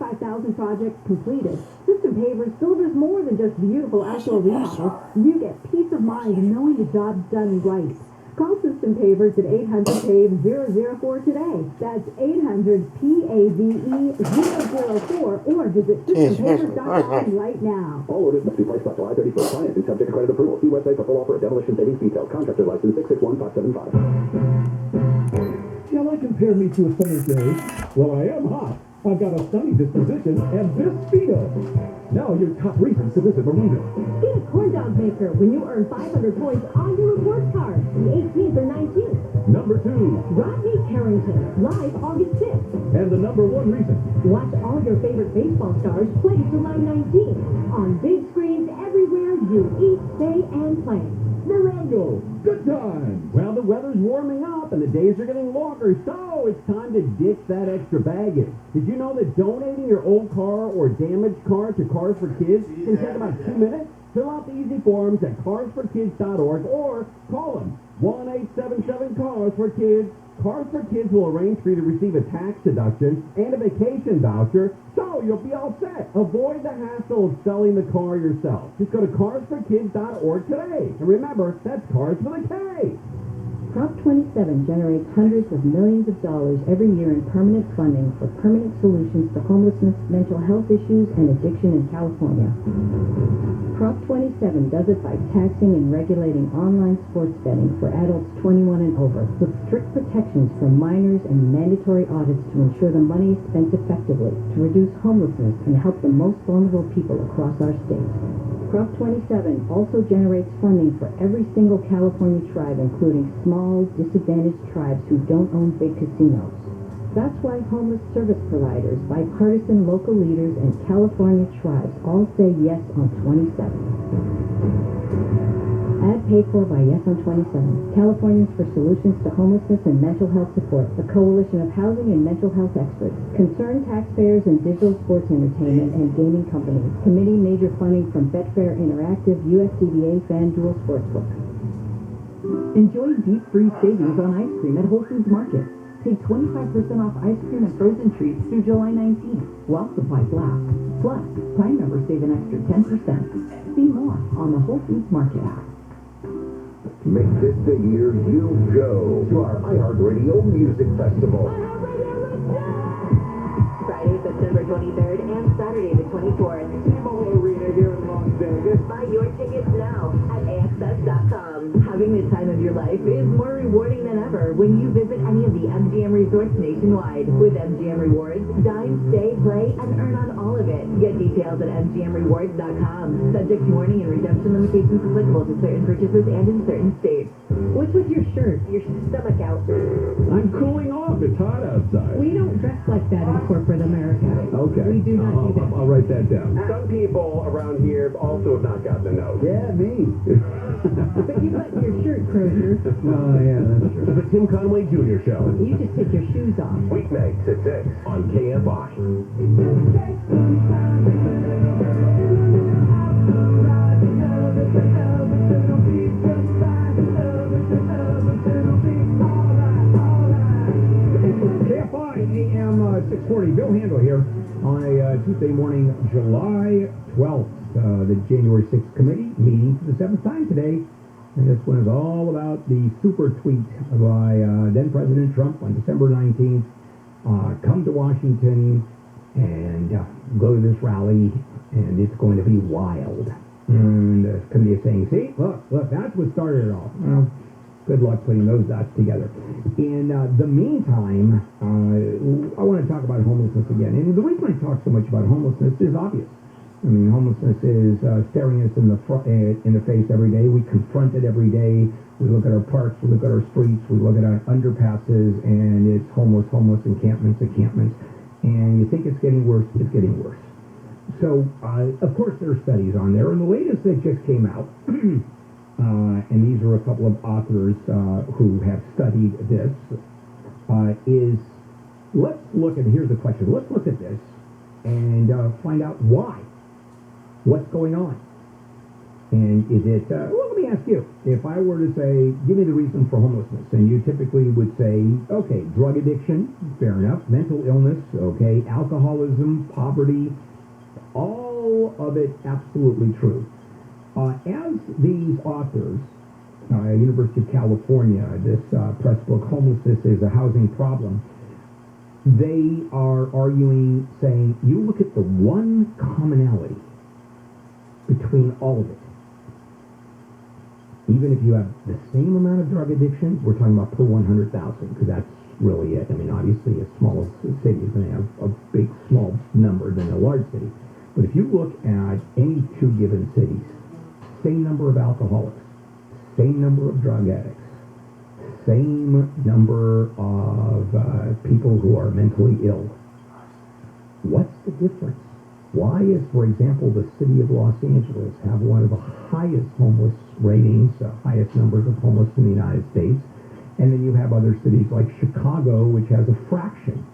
25,000 projects completed. System Pavers delivers more than just beautiful outdoor remodels. You get peace of mind knowing the job's done right. Call System Pavers at 800-PAVE-004 today. That's 800-PAVE-004 or visit systempavers.com right now. All orders must be placed by July 31st. Financing subject to credit approval. See website for full offer of demolition savings details. Contractor license 661575. Shall I compare me to a summer day? Well, I am hot. I've got a sunny disposition and this speedo. Now your top reasons to visit Bermuda. Get a corn dog maker when you earn 500 points on your report card, the 18th or 19th. Number 2. Rodney Carrington, live August 5th. And the number 1 reason. Watch all your favorite baseball stars play July 19th. On big screens everywhere you eat, stay, and play. Morongo, good time. Well, the weather's warming up and the days are getting longer, so it's time to ditch that extra baggage. Did you know that donating your old car or damaged car to Cars for Kids can take about 2 minutes? Fill out the easy forms at carsforkids.org or call them 1-877-CARS-FOR-KIDS. Cars for Kids will arrange for you to receive a tax deduction and a vacation voucher, so you'll be all set. Avoid the hassle of selling the car yourself. Just go to carsforkids.org today. And remember, that's Cars with a K. Prop 27 generates hundreds of millions of dollars every year in permanent funding for permanent solutions to homelessness, mental health issues, and addiction in California. Prop 27 does it by taxing and regulating online sports betting for adults 21 and over, with strict protections for minors and mandatory audits to ensure the money is spent effectively to reduce homelessness and help the most vulnerable people across our state. Prop 27 also generates funding for every single California tribe, including small, disadvantaged tribes who don't own big casinos. That's why homeless service providers, bipartisan local leaders, and California tribes all say yes on 27. Ad paid for by Yes on 27. Californians for Solutions to Homelessness and Mental Health Support, a coalition of housing and mental health experts, concerned taxpayers and digital sports entertainment and gaming companies. Committee major funding from Betfair Interactive, USCBA, FanDuel Sportsbook. Enjoy deep freeze savings on ice cream at Whole Foods Market. Take 25% off ice cream and frozen treats through July 19th, while supplies last. Plus, Prime members save an extra 10%. See more on the Whole Foods Market app. Make this the year you go to our iHeartRadio Music Festival. Friday, September 23rd and Saturday the 24th. T-Mobile Arena here in Las Vegas. Buy your tickets now at AXS.com. Having the time of your life is more rewarding than ever when you visit any of the MGM resorts nationwide. With MGM Rewards, dine, stay, play, and earn on all of it. Get details at MGMRewards.com. Subject to warning and redemption limitations applicable to certain purchases and in certain states. What's with your shirt? Your stomach out. I'm cooling off. It's hot outside. We don't dress like that in corporate America. Okay. We do not do that. I'll write that down. Some people around here also have not gotten the note. Yeah, me. But you button your shirt, Crozier. Oh, yeah, that's true. The Tim Conway Jr. Show. You just take your shoes off. Weeknights at 6 on KFI. KFI AM 640. Bill Handel here on a Tuesday morning, July 12th. The January 6th committee meeting for the 7th time today. And this one is all about the super tweet by then President Trump on December 19th. Come to Washington and go to this rally, and it's going to be wild. And the committee is saying, see, look, that's what started it all. Well, good luck putting those dots together. In the meantime, I want to talk about homelessness again. And the reason I talk so much about homelessness is obvious. I mean, homelessness is staring us in the face every day. We confront it every day. We look at our parks, we look at our streets, we look at our underpasses, and it's homeless, encampments. And you think it's getting worse, it's getting worse. So, of course, there are studies on there, and the latest that just came out, and these are a couple of authors who have studied this, is let's look at, here's the question, let's look at this and find out why. What's going on? And is it, well, let let me ask you, if I were to say, give me the reason for homelessness, and you typically would say, okay, drug addiction, fair enough, mental illness, okay, alcoholism, poverty, all of it absolutely true. As these authors, University of California, this press book, Homelessness is a Housing Problem, they are arguing, saying, you look at the one commonality between all of it. Even if you have the same amount of drug addiction, we're talking about per 100,000, because that's really it. I mean, obviously, a small city is going to have a big, small number than a large city. But if you look at any two given cities, same number of alcoholics, same number of drug addicts, same number of people who are mentally ill. What's the difference? Why is, for example, the city of Los Angeles have one of the highest homeless ratings, highest numbers of homeless in the United States, and then you have other cities like Chicago, which has a fraction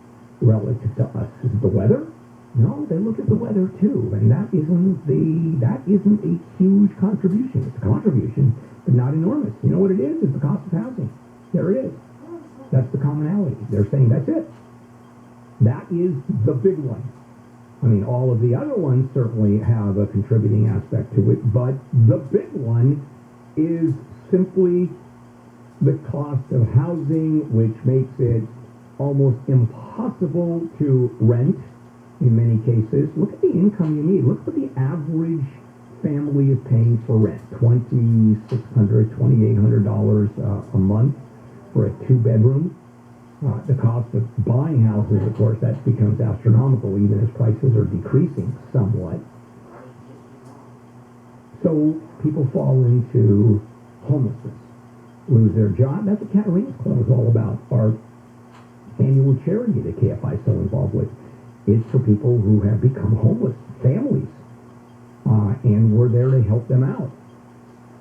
relative to us? Is it the weather? No, they look at the weather too, and that isn't a huge contribution. It's a contribution, but not enormous. You know what it is? It's the cost of housing. There it is. That's the commonality. They're saying that's it. That is the big one. I mean, all of the other ones certainly have a contributing aspect to it, but the big one is simply the cost of housing, which makes it almost impossible to rent in many cases. Look at the income you need. Look what the average family is paying for rent. $2,600, $2,800 a month for a two-bedroom. The cost of buying houses, of course, that becomes astronomical even as prices are decreasing somewhat. So people fall into homelessness, lose their job. That's what Katarina's Club is all about. Our annual charity that KFI is so involved with. It's for people who have become homeless, families, and we're there to help them out.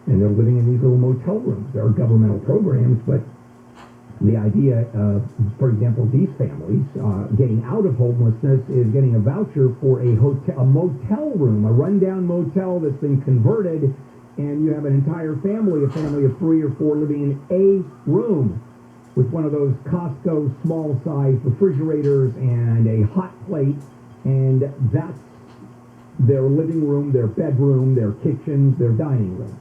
And they're living in these little motel rooms. There are governmental programs, but the idea of, for example, these families getting out of homelessness is getting a voucher for a motel room, a rundown motel that's been converted, and you have an entire family, a family of 3 or 4 living in a room with one of those Costco small-sized refrigerators and a hot plate, and that's their living room, their bedroom, their kitchen, their dining room.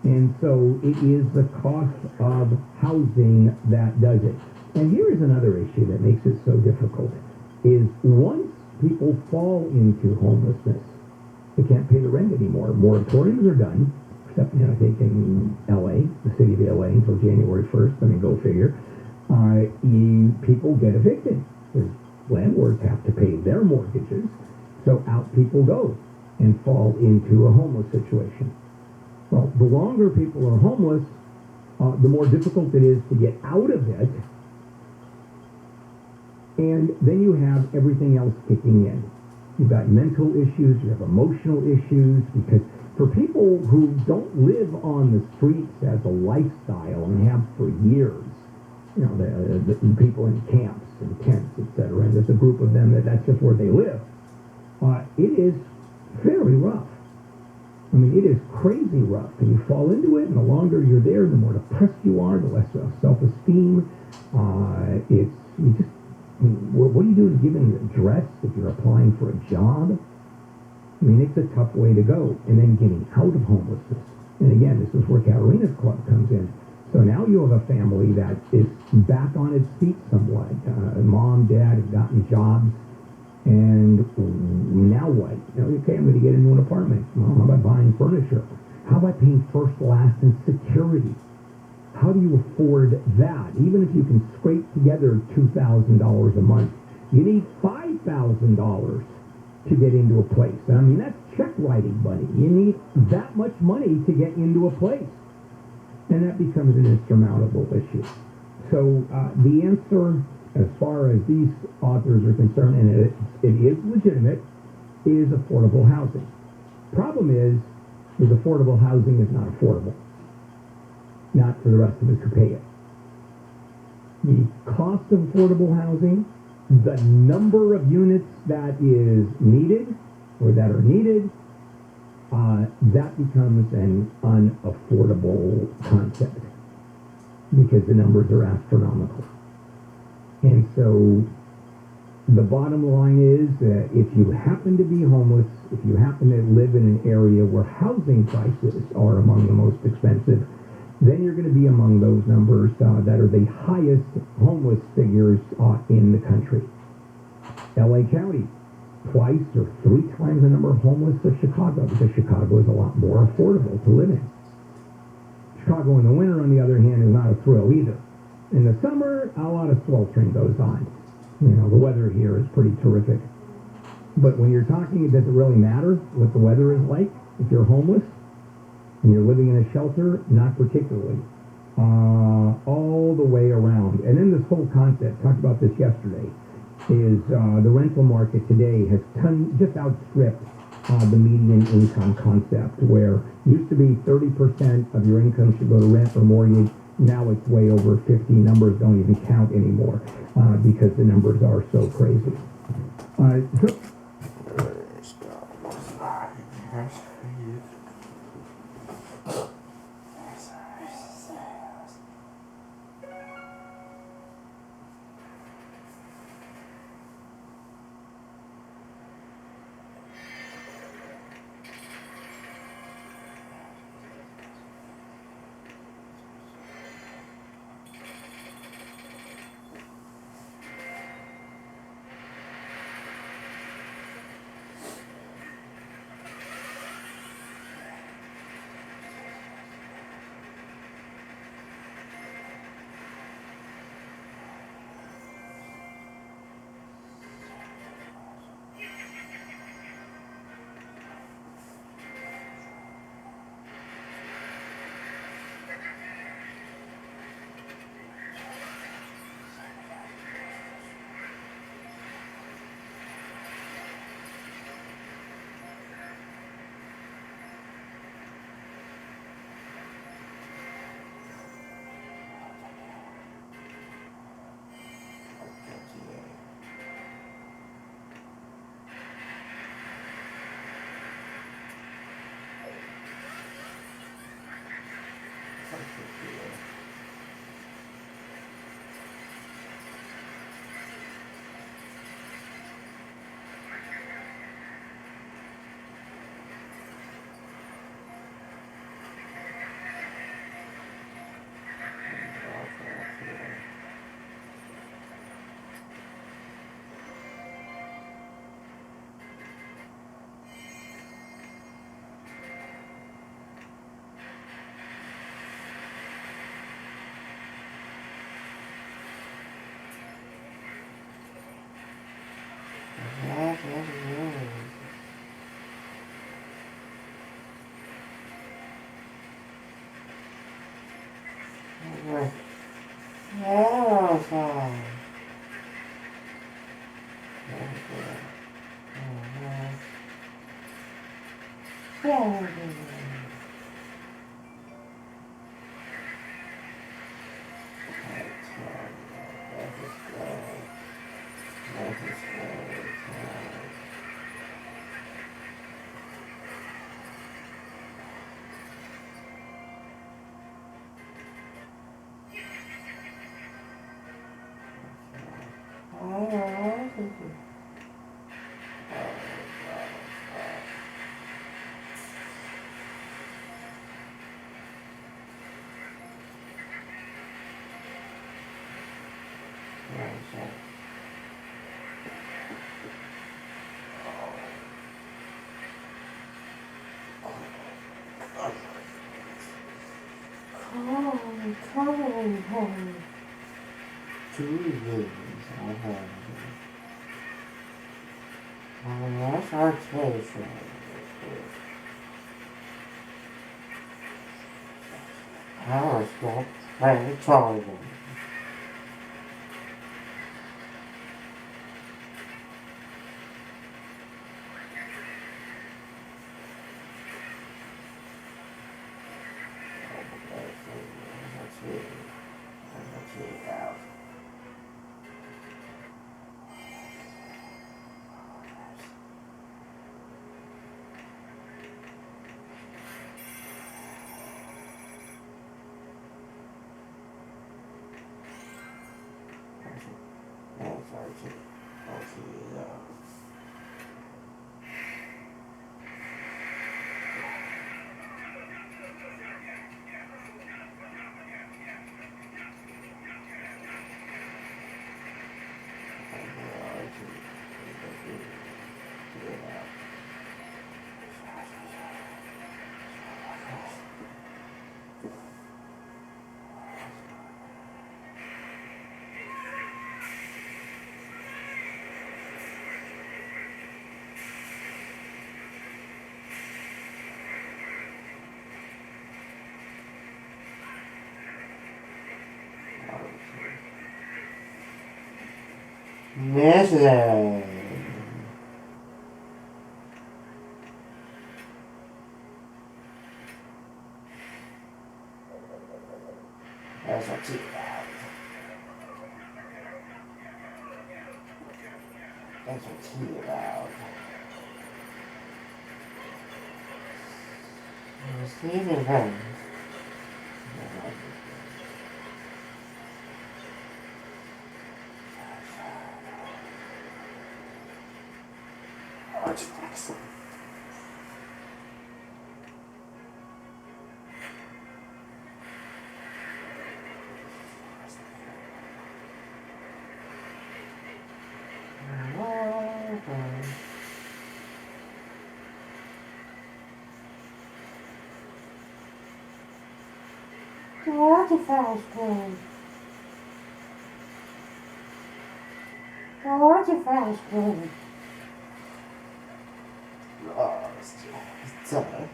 And so it is the cost of housing that does it. And here is another issue that makes it so difficult, is once people fall into homelessness, they can't pay the rent anymore. Moratoriums are done, except, I think in L.A., the city of L.A., until January 1st. I mean, go figure. People get evicted. Because landlords have to pay their mortgages. So out people go and fall into a homeless situation. Well, the longer people are homeless, the more difficult it is to get out of it. And then you have everything else kicking in. You've got mental issues, you have emotional issues, because for people who don't live on the streets as a lifestyle and have for years, you know, the people in camps and tents, etc., and there's a group of them that's just where they live, it is very rough. I mean, it is crazy rough, and you fall into it, and the longer you're there, the more depressed you are, the less self-esteem. What do you do to give an address if you're applying for a job? I mean, it's a tough way to go. And then getting out of homelessness. And again, this is where Katarina's Club comes in. So now you have a family that is back on its feet somewhat. Mom, dad have gotten jobs. And now what? Okay, I'm going to get into an apartment. Well, how about buying furniture? How about paying first, last, and security? How do you afford that? Even if you can scrape together $2,000 a month, you need $5,000 to get into a place. I mean, that's check writing money. You need that much money to get into a place. And that becomes an insurmountable issue. So the answer, as far as these authors are concerned, and it is legitimate, is affordable housing. Problem is affordable housing is not affordable. Not for the rest of us who pay it. The cost of affordable housing, the number of units that is needed, or that are needed, that becomes an unaffordable concept because the numbers are astronomical. And so the bottom line is that if you happen to be homeless, if you happen to live in an area where housing prices are among the most expensive, then you're going to be among those numbers that are the highest homeless figures in the country. LA County, twice or three times the number of homeless of Chicago, because Chicago is a lot more affordable to live in. Chicago in the winter, on the other hand, is not a thrill either. In the summer, a lot of sweltering goes on. You know, the weather here is pretty terrific. But when you're talking, does it really matter what the weather is like if you're homeless and you're living in a shelter? Not particularly. All the way around. And then this whole concept, talked about this yesterday, is the rental market today has just outstripped the median income concept, where used to be 30% of your income should go to rent or mortgage. Now it's way over 50. Numbers don't even count anymore because the numbers are so crazy. Missing. There's my teeth out. There's my teeth out. Receiving them. Let's fix them. Georgia Fast Food. Georgia Fast Food. Oh, it's done.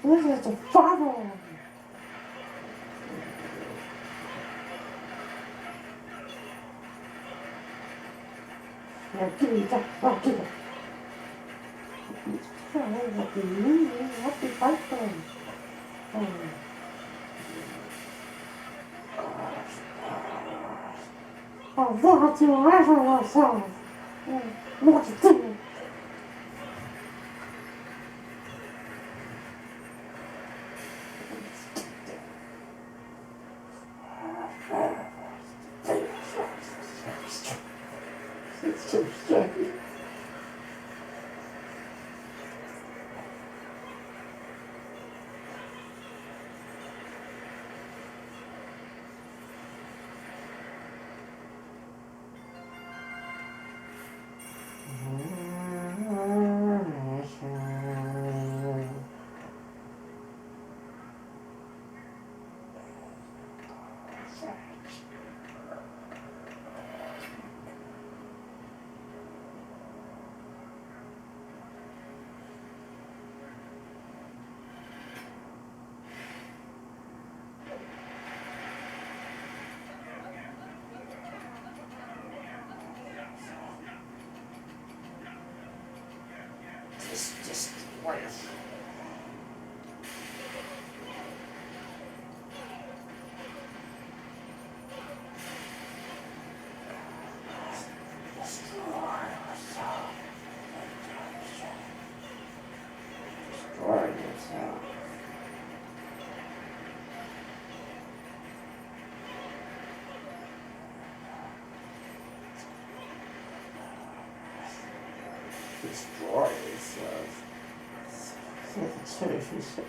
This is the father. Give me that. Oh, give it. Happy birthday. Oh, what you ever yourself. What you do? It's so scary. Just wait. Destroy yourself. destroy serifs.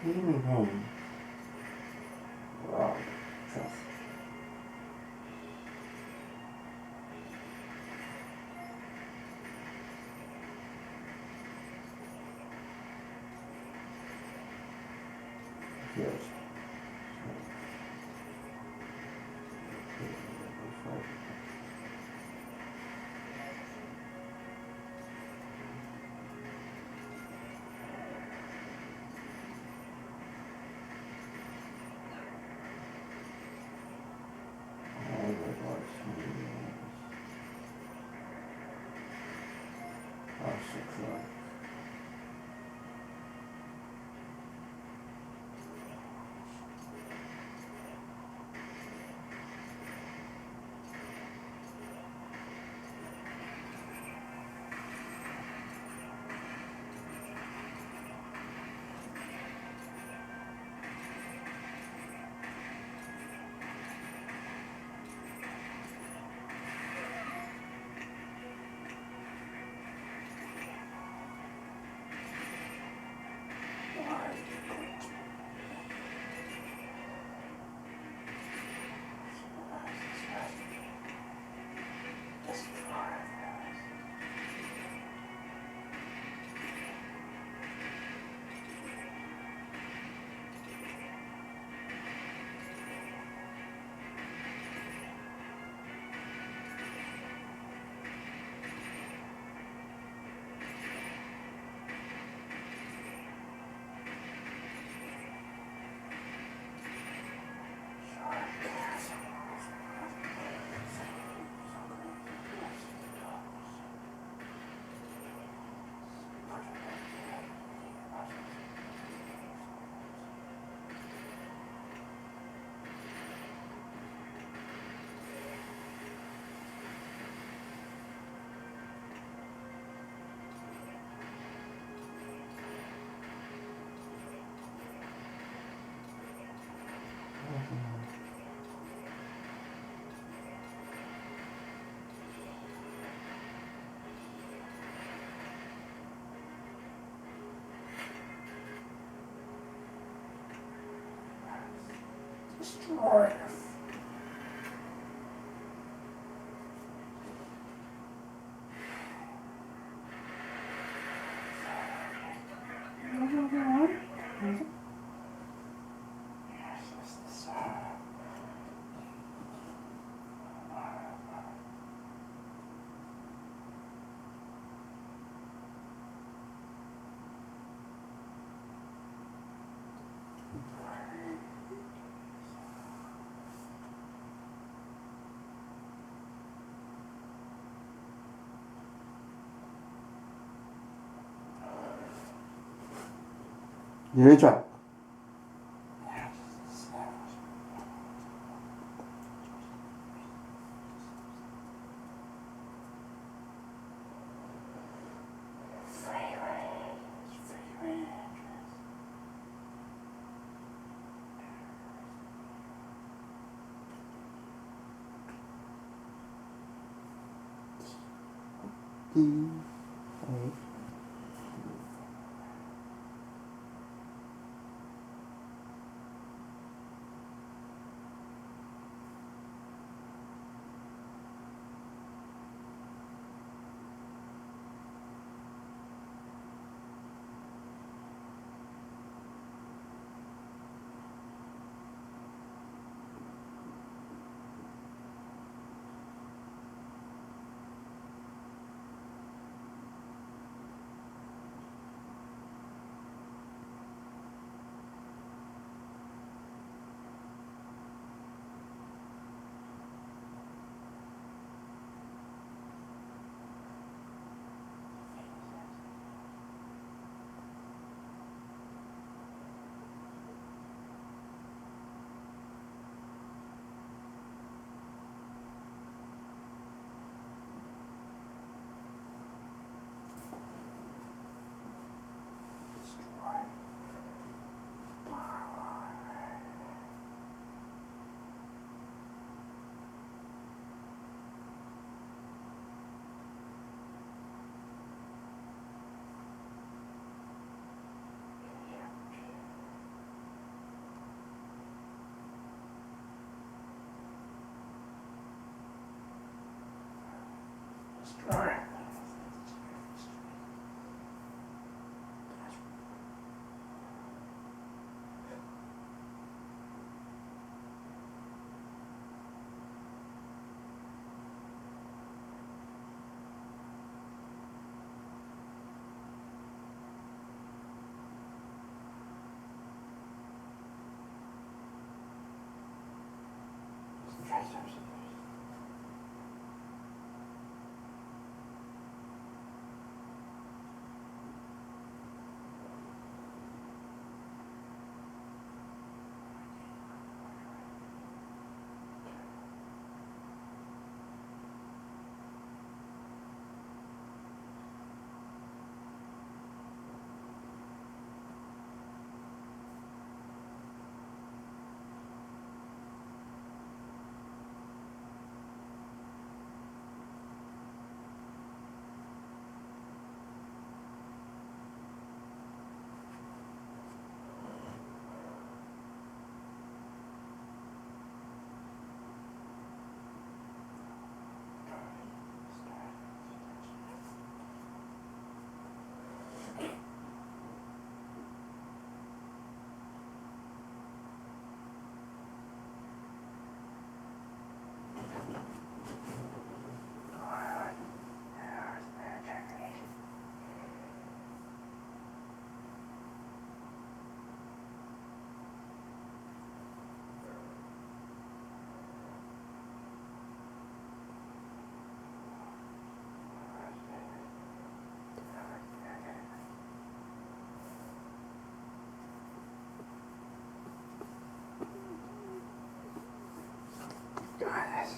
Screaming home. Wow, trust. Yes. Destroy. 얘转 God, that's